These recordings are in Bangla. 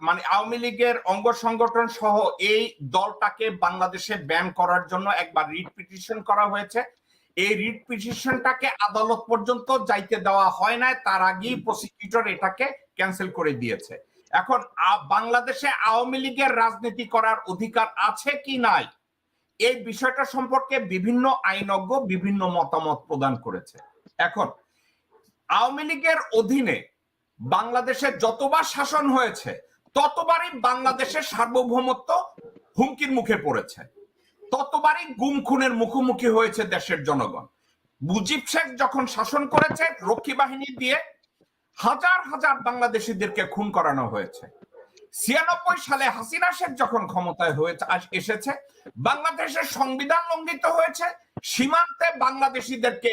মানে আওয়ামী লীগের অঙ্গ সংগঠন সহ এই দলটাকে বাংলাদেশে ব্যান করার জন্য একবার রিট পিটিশন করা হয়েছে। এই রিট পিটিশনটাকে আদালত পর্যন্ত যাইতে দেওয়া হয় না, তার আগেই প্রসিকিউটর এটাকে ক্যান্সেল করে দিয়েছে। এখন বাংলাদেশে আওয়ামী লীগের রাজনীতি করার অধিকার আছে কি নাই, এই বিষয়টা সম্পর্কে বিভিন্ন আইনজ্ঞ বিভিন্ন মতামত প্রদান করেছে। এখন আওয়ামী লীগের অধীনে বাংলাদেশে যতবার শাসন হয়েছে ততবারই বাংলাদেশের সার্বভৌমত্ব হুমকির মুখে পড়েছে, ততবারই গুম খুনের মুখোমুখি হয়েছে দেশের জনগণ। মুজিব শেখ যখন শাসন করেছে রক্ষী বাহিনী দিয়ে হাজার হাজার বাংলাদেশিদেরকে খুন করানো হয়েছে। ৯৬ সালে হাসিনা শেখ যখন ক্ষমতায় এসেছে বাংলাদেশের সংবিধান লঙ্ঘিত হয়েছে, সীমান্তে বাংলাদেশিদেরকে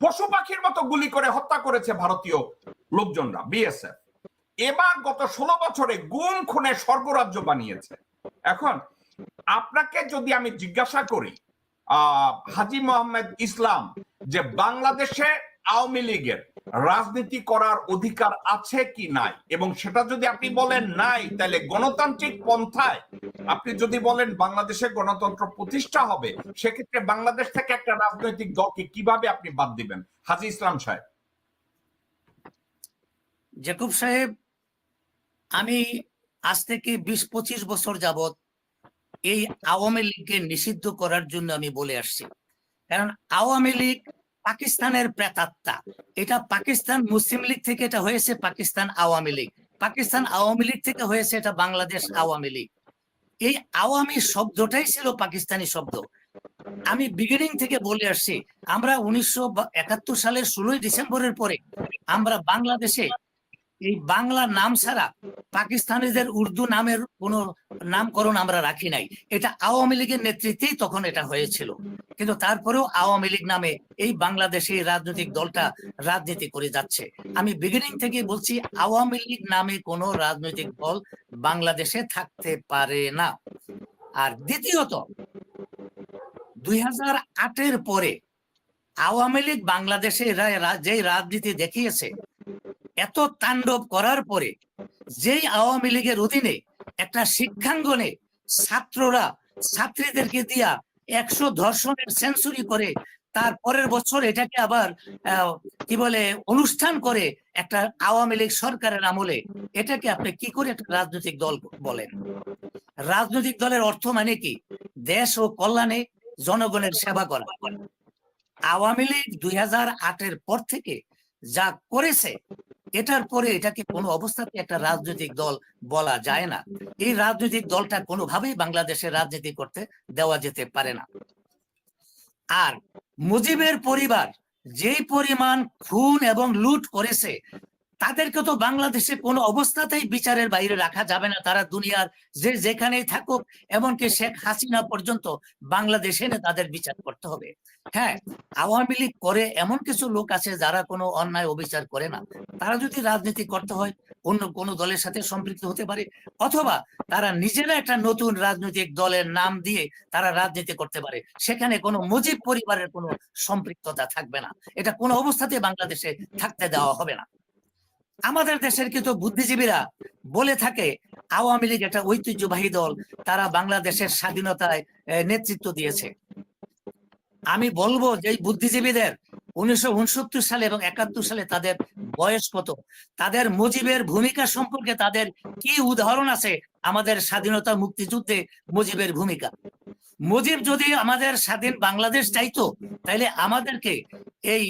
পশু পাখির মতো গুলি করে হত্যা করেছে ভারতীয় লোকজনরা, বিএসএফ। এবার গত ১৬ বছরে গুম খুনে স্বর্গরাজ্য বানিয়েছে। এখন আপনাকে যদি আমি জিজ্ঞাসা করি হাজী মোহাম্মদ ইসলাম যে বাংলাদেশে আওয়ামী লীগের রাজনীতি করার অধিকার আছে কি নাই, এবং সেটা যদি আপনি বলেন নাই, তাহলে গণতান্ত্রিক পন্থায় আপনি যদি বলেন বাংলাদেশে গণতন্ত্র প্রতিষ্ঠা হবে, সেক্ষেত্রে বাংলাদেশ থেকে একটা রাজনৈতিক দলকে কিভাবে আপনি বাদ দিবেন? হাজী ইসলাম সাহেব। জেকুব সাহেব, আমি আজ থেকে ২০-২৫ বছর যাবত এই আওয়ামী লীগকে নিষিদ্ধ করার জন্য আমি বলে আসছি। কারণ আওয়ামী লীগ পাকিস্তানের প্রেতাত্মা। এটা পাকিস্তান মুসলিম লীগ থেকে এটা হয়েছে পাকিস্তান আওয়ামী লীগ, পাকিস্তান আওয়ামী লীগ থেকে হয়েছে এটা বাংলাদেশ আওয়ামী লীগ। এই আওয়ামী শব্দটাই ছিল পাকিস্তানি শব্দ। আমি বিগিনিং থেকে বলে আসছি, আমরা ১৯৭১ সালের ১৬ই ডিসেম্বরের পরে আমরা বাংলাদেশে এই বাংলা নাম ছাড়া পাকিস্তানিদের উর্দু নামের কোনো নামকরণ আমরা রাখি নাই। এটা আওয়ামী লীগের নেতৃত্বেই তখন এটা হয়েছিল, কিন্তু তারপরেও আওয়ামী লীগ নামে এই বাংলাদেশে রাজনৈতিক দলটা রাজনীতি করে যাচ্ছে। আমি বিগিনিং থেকে বলছি, আওয়ামী লীগ নামে কোনো রাজনৈতিক দল বাংলাদেশে থাকতে পারে না। আর দ্বিতীয়ত, ২০০৮-এর পরে আওয়ামী লীগ বাংলাদেশে যে রাজনীতি দেখিয়েছে, এত তাণ্ডব করার পরে যেই আওয়ামী লীগের অধীনে একটা শিক্ষাঙ্গনে ছাত্ররা ছাত্রীদেরকে দিয়া ১০০ ধর্ষণের সেঞ্চুরি করে, তার পরের বছর এটাকে আবার কি বলে অনুষ্ঠান করে একটা আওয়ামী লীগ সরকারের আমলে, এটাকে আপনি কি করে একটা রাজনৈতিক দল বলেন? রাজনৈতিক দলের অর্থ মানে কি? দেশ ও কল্যাণে জনগণের সেবা করা। আওয়ামী লীগ ২০০৮-এর পর থেকে যা করেছে, এটার পরে এটাকে কোনো অবস্থাতে একটা রাজনৈতিক দল বলা যায় না। এই রাজনৈতিক দলটা কোনোভাবেই বাংলাদেশে রাজনীতি করতে দেওয়া যেতে পারে না। আর মুজিবের পরিবার যেই পরিমাণ খুন এবং লুট করেছে, তাদেরকে তো বাংলাদেশে কোনো অবস্থাতেই বিচারের বাইরে রাখা যাবে না। তারা দুনিয়ার যেখানেই থাকুক, এমনকি শেখ হাসিনা পর্যন্ত বাংলাদেশে এনে তাদের বিচার করতে হবে। হ্যাঁ, আওয়ামী লীগ করে এমন কিছু লোক আছে যারা কোনো অন্যায় অবিচার করে না। তারা যদি রাজনীতি করতে হয় অন্য কোনো দলের সাথে সম্পৃক্ত হতে পারে, অথবা তারা নিজেরা একটা নতুন রাজনৈতিক দলের নাম দিয়ে তারা রাজনীতি করতে পারে। সেখানে কোনো মুজিব পরিবারের কোনো সম্পৃক্ততা থাকবে না। এটা কোনো অবস্থাতে বাংলাদেশে থাকতে দেওয়া হবে না। আমাদের দেশের কিন্তু বুদ্ধিজীবীরা বলে থাকে আওয়ামী লীগ একটা ঐতিহ্যবাহী দল, তারা বাংলাদেশের স্বাধীনতায় নেতৃত্ব দিয়েছে। আমি বলবো যে বুদ্ধিজীবীদের ১৯৬৯ সালে এবং ৭১ সালে তাদের বয়স কত, তাদের মুজিবের ভূমিকা সম্পর্কে তাদের কি উদাহরণ আছে আমাদের স্বাধীনতা মুক্তিযুদ্ধে মুজিবের ভূমিকা? মুজিব যদি আমাদের স্বাধীন বাংলাদেশ চাইতো, তাহলে আমাদেরকে এই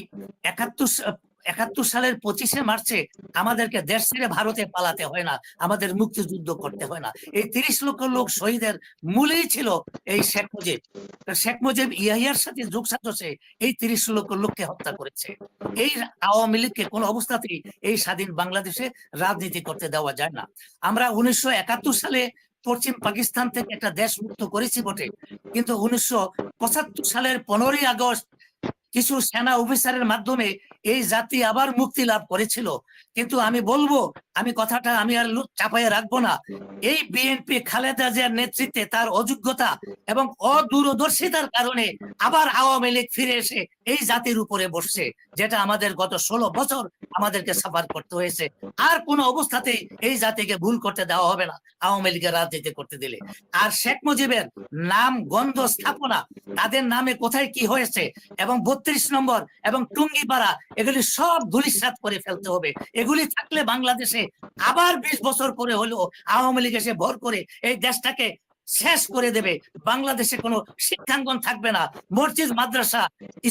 ৭১ সালের ২৫শে মার্চে আমাদেরকে দেশ ছেড়ে ভারতে পালাতে হয় না, আমাদের মুক্তিযুদ্ধ করতে হয় না। এই ৩০ লক্ষ লোক শহীদের মূলেই ছিল এই শেখ মুজিব। শেখ মুজিব ইয়াহিয়ার সাথে যোগসাজশে এই ৩০ লক্ষ লোককে হত্যা করেছে। এই আওয়ামী লীগকে কোন অবস্থাতেই এই স্বাধীন বাংলাদেশে রাজনীতি করতে দেওয়া যায় না। আমরা ১৯৭১ সালে পশ্চিম পাকিস্তান থেকে একটা দেশ মুক্ত করেছি বটে, কিন্তু ১৯৭৫ সালের ১৫ই আগস্ট কিছু সেনা অফিসারের মাধ্যমে এই জাতি আবার মুক্তি লাভ করেছিল। কিন্তু আমি বলবো আমি কথাটা আমি আর চাপাইয়ে রাখবো না। এই বিএনপি খালেদা জিয়ার নেতৃত্বে তার অযোগ্যতা এবং অদূরদর্শিতার কারণে আবার আওয়ামী লীগ ফিরে এসে এই জাতির উপরে বসছে, যেটা আমাদের গত 16 বছর আমাদেরকে সাফার করতে হয়েছে। আর কোনো অবস্থাতেই এই জাতিকে ভুল করতে দেওয়া হবে না আওয়ামী লীগের রাজনীতি করতে দিলে। আর শেখ মুজিবের নাম গন্ধ স্থাপনা, তাদের নামে কোথায় কি হয়েছে এবং 32 নম্বর এবং টুঙ্গিপাড়া, এগুলি সব ধূলিসাৎ করে ফেলতে হবে। এগুলি থাকলে বাংলাদেশে আবার 20 বছর পরে হলেও আওয়ামী লীগ এসে ভর করে এই দেশটাকে শেষ করে দেবে। বাংলাদেশে কোনো শিক্ষাঙ্গন থাকবে না, মসজিদ মাদ্রাসা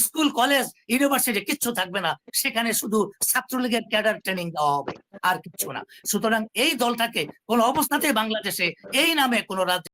স্কুল কলেজ ইউনিভার্সিটি কিচ্ছু থাকবে না, সেখানে শুধু ছাত্রলীগের ক্যাডার ট্রেনিং দেওয়া হবে, আর কিচ্ছু না। সুতরাং এই দলটাকে কোনো অবস্থাতেই বাংলাদেশে এই নামে কোনো রাজ্য